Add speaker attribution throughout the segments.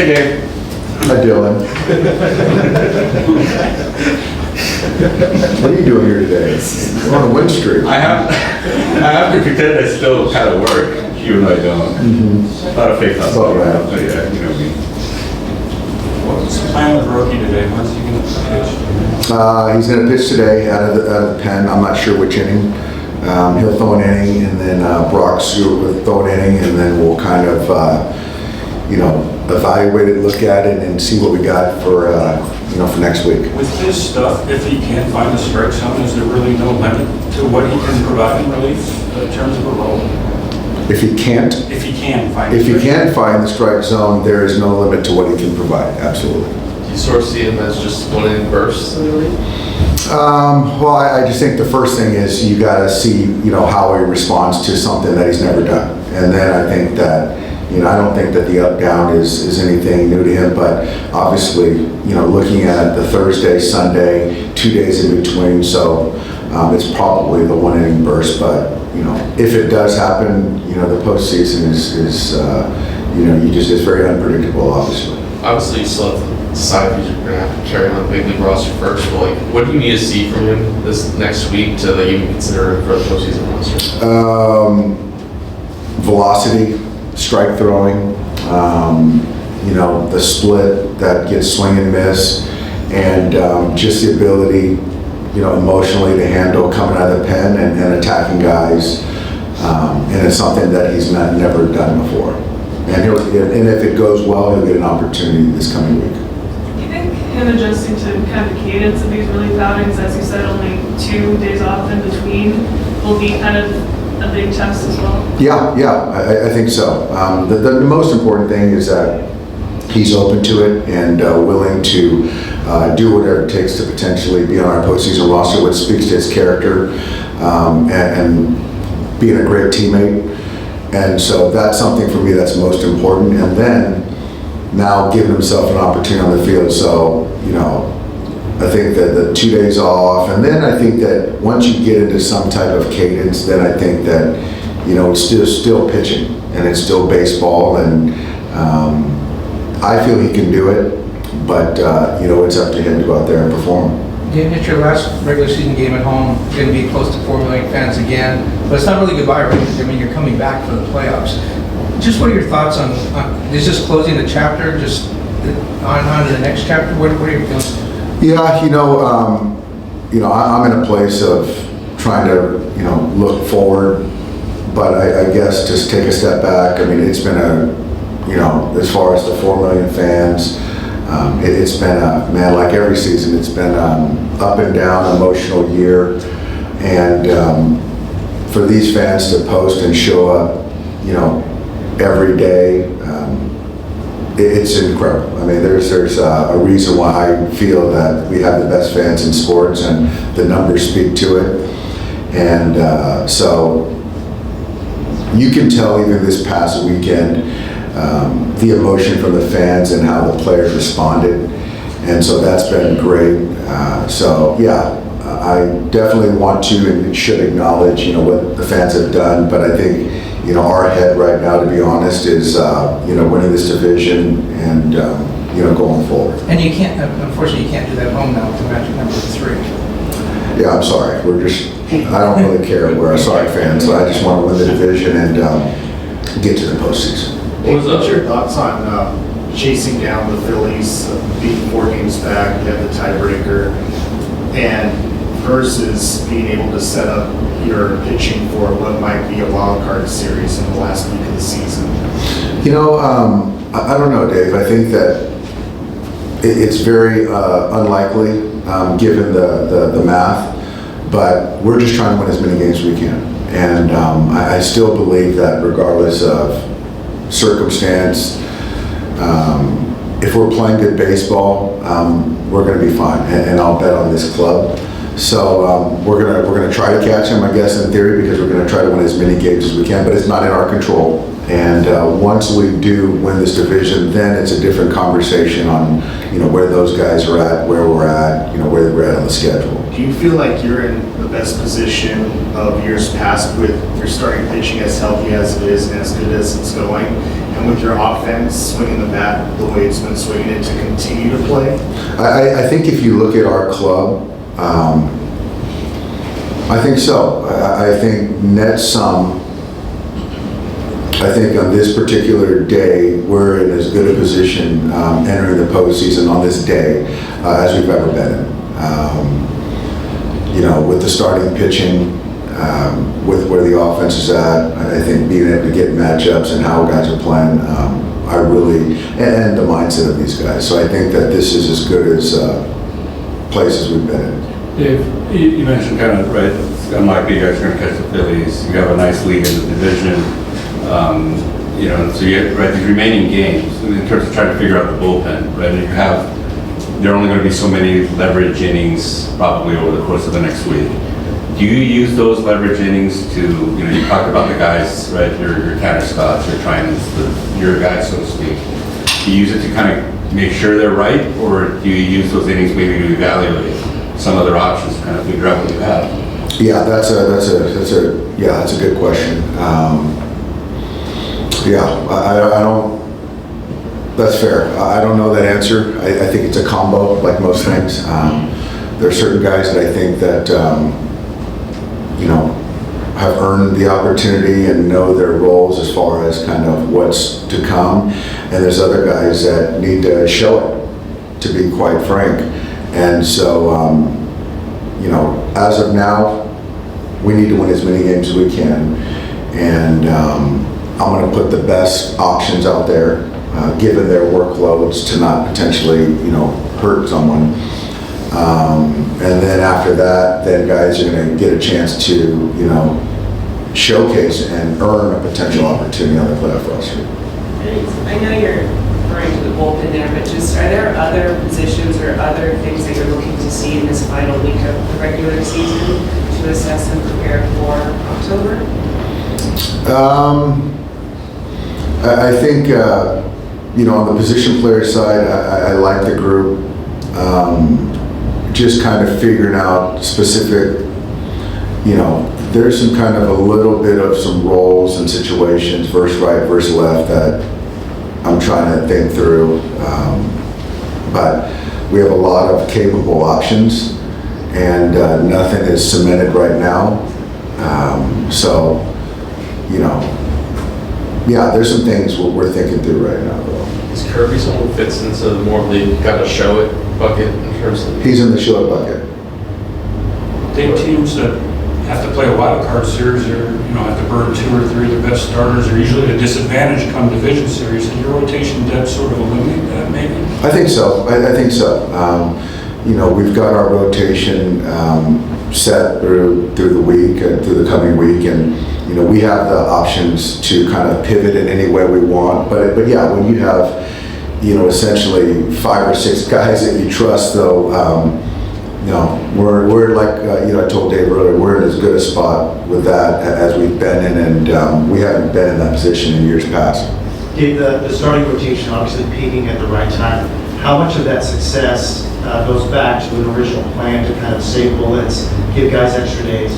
Speaker 1: Hey, Dave.
Speaker 2: Hi, Dylan. What are you doing here today? We're on a win streak.
Speaker 1: I have to pretend I still kind of work, even though I don't. A lot of fake hustle.
Speaker 2: Oh, right.
Speaker 1: But yeah, you know me.
Speaker 3: What's the plan with Roki today? When's he going to pitch?
Speaker 2: He's going to pitch today out of the pen. I'm not sure which inning. He'll throw an inning, and then Brock's will throw an inning, and then we'll kind of, evaluate it, look at it, and see what we got for, for next week.
Speaker 3: With his stuff, if he can't find the strike zone, is there really no limit to what he can provide in relief in terms of a role?
Speaker 2: If he can't,
Speaker 3: If he can find
Speaker 2: if he can't find the strike zone, there is no limit to what he can provide. Absolutely.
Speaker 4: Do you sort of see him as just one inning bursts in the league?
Speaker 2: Well, I just think the first thing is you got to see, how he responds to something that he's never done. And then I think that, I don't think that the up-down is anything new to him, but obviously, looking at the Thursday, Sunday, 2 days in between, so it's probably the one inning burst, but, if it does happen, the postseason is it's very unpredictable, obviously.
Speaker 4: Obviously, you still have to decide if you're going to have to carry on the big league roster first, but what do you need to see from him this next week to even consider him for the postseason roster?
Speaker 2: Velocity, strike throwing, the split that gets swing and miss, and just the ability, emotionally to handle coming out of the pen and attacking guys. And it's something that he's never done before. And if it goes well, he'll get an opportunity this coming week.
Speaker 5: Do you think him adjusting to kind of the cadence of these relief outings, as you said, only 2 days off in between, will be kind of a big test as well?
Speaker 2: Yeah, I think so. The most important thing is that he's open to it and willing to do whatever it takes to potentially be on our postseason roster, which speaks to his character and being a great teammate. And so that's something for me that's most important. And then now giving himself an opportunity on the field. So, I think that the 2 days off, and then I think that once you get into some type of cadence, then I think that, it's still pitching and it's still baseball. And I feel he can do it, but, it's up to him to go out there and perform.
Speaker 6: You hit your last regular season game at home, going to be close to 4 million fans again, but it's not really goodbye, right? I mean, you're coming back for the playoffs. Just what are your thoughts on is this closing the chapter, just on to the next chapter? What are your feelings?
Speaker 2: Yeah, I'm in a place of trying to, look forward, but I guess just take a step back. I mean, it's been as far as the 4 million fans, it's been like every season, it's been up and down, emotional year. And for these fans to post and show up, every day, it's incredible. I mean, there's a reason why I feel that we have the best fans in sports, and the numbers speak to it. And so you can tell even this past weekend, the emotion from the fans and how the players responded. And so that's been great. I definitely want to and should acknowledge, what the fans have done. But I think, our head right now, to be honest, is, winning this division and, going forward.
Speaker 6: And you can't, unfortunately, you can't do that at home now with the magic number 3.
Speaker 2: Yeah, I'm sorry. I don't really care. We're sorry fans. So I just want to win the division and get to the postseason.
Speaker 7: What's your thoughts on chasing down the Phillies, being 4 games back, you have the tiebreaker, and versus being able to set up your pitching for what might be a wild card series in the last week of the season?
Speaker 2: I don't know, Dave. I think that it's very unlikely given the math, but we're just trying to win as many games as we can. And I still believe that regardless of circumstance, if we're playing good baseball, we're going to be fine, and I'll bet on this club. So we're gonna try to catch them, I guess, in theory, because we're going to try to win as many games as we can, but it's not in our control. And once we do win this division, then it's a different conversation on where those guys are at, where we're at, where we're at on the schedule.
Speaker 7: do you feel like you're in the best position of years past with your starting pitching as healthy as it is and as good as it's going, and with your offense swinging the bat the way it's been swinging it to continue to play?
Speaker 2: I think if you look at our club, I think so. I think net sum, I think on this particular day, we're in as good a position entering the postseason on this day as we've ever been in. You know, with the starting pitching, with where the offense is at, I think being able to get matchups and how guys are playing, I really, and the mindset of these guys. So I think that this is as good as places we've been in.
Speaker 1: Dave, you mentioned kind of, right, it's unlikely you guys are going to catch the Phillies. You have a nice lead in the division. You know, so you have, right, these remaining games, in terms of trying to figure out the bullpen, right, and you have, there are only going to be so many leverage innings probably over the course of the next week. Do you use those leverage innings to, you know, you talked about the guys, right, your Tanner Scotts, your Trians, your guys, so to speak. Do you use it to kind of make sure they're right, or do you use those innings maybe to evaluate some other options to kind of figure out what you have?
Speaker 2: Yeah, that's a good question. I don't, that's fair. I don't know that answer. I think it's a combo, like most things. There are certain guys that I think that, you know, have earned the opportunity and know their roles as far as kind of what's to come. And there's other guys that need to show it, to be quite frank. And so, you know, as of now, we need to win as many games as we can. And I'm going to put the best options out there, given their workloads, to not potentially, you know, hurt someone. And then after that, then guys are going to get a chance to, you know, showcase and earn a potential opportunity on the playoff roster.
Speaker 8: I know you're referring to the bullpen there, but just are there other positions or other things that you're looking to see in this final week of the regular season to assess and prepare for October?
Speaker 2: I think, you know, on the position player side, I like the group. Just kind of figuring out specific, you know, there's some kind of a little bit of some roles and situations, versus right, versus left, that I'm trying to think through. But we have a lot of capable options, and nothing is cemented right now. So, you know, yeah, there's some things we're thinking through right now, though.
Speaker 4: Is Kirby someone who fits into more of the gotta show it bucket in terms of?
Speaker 2: He's in the show bucket.
Speaker 3: Big teams that have to play a wild card series or, you know, have to burn 2 or 3 of the best starters are usually at a disadvantage come division series. And your rotation depth sort of eliminate that, maybe?
Speaker 2: I think so. I think so. You know, we've got our rotation set through the week and through the coming week, and you know, we have the options to kind of pivot in any way we want. But yeah, when you have, you know, essentially 5 or 6 guys that you trust, though, you know, we're like, you know, I told Dave earlier, we're in as good a spot with that as we've been in, and we haven't been in that position in years past.
Speaker 9: Dave, the starting rotation obviously peaking at the right time. How much of that success goes back to an original plan to kind of save bullets, give guys extra days?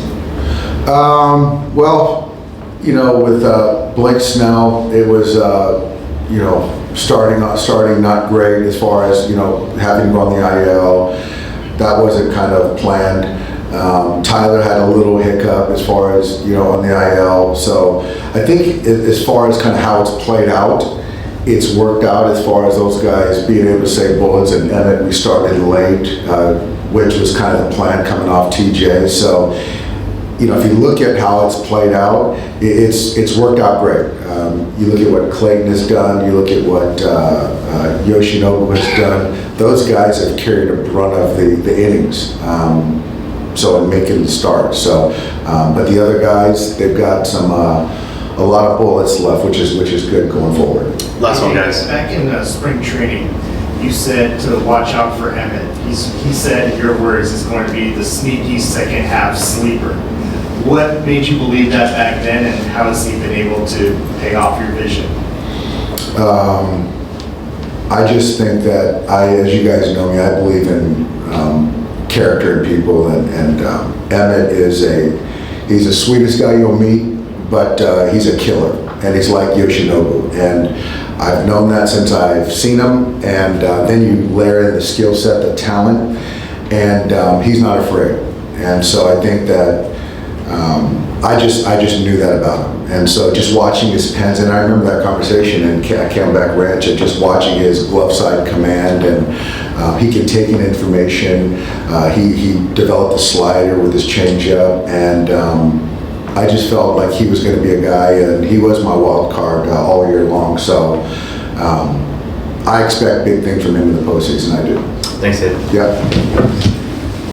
Speaker 2: Well, you know, with Blake Snell, it was, you know, starting not great as far as, you know, having gone the IL. That wasn't kind of planned. Tyler had a little hiccup as far as, you know, on the IL. So I think as far as kind of how it's played out, it's worked out as far as those guys being able to save bullets. And Emmett, we started late, which was kind of the plan coming off TJ. So, you know, if you look at how it's played out, it's worked out great. You look at what Clayton has done, you look at what Yoshinobu has done, those guys have carried a brunt of the innings, so in making the start. So, but the other guys, they've got some a lot of bullets left, which is good going forward.
Speaker 4: Last one, guys.
Speaker 7: Back in spring training, you said to watch out for Emmett. He said, in your words, is going to be the sneaky second half sleeper. What made you believe that back then, and how has he been able to pay off your vision?
Speaker 2: I just think that as you guys know me, I believe in character and people, and Emmett is he's the sweetest guy you'll meet, but he's a killer, and he's like Yoshinobu, and I've known that since I've seen him, and then you layer in the skill set, the talent, and he's not afraid, and so I think that I just knew that about him, and so just watching his pens, and I remember that conversation in Camelback Ranch, and just watching his glove side command, and he can take in information. He developed a slider with his changeup, and I just felt like he was going to be a guy, and he was my wild card all year long. So I expect big things from him in the postseason. I do.
Speaker 4: Thanks, Dave.
Speaker 2: Yeah.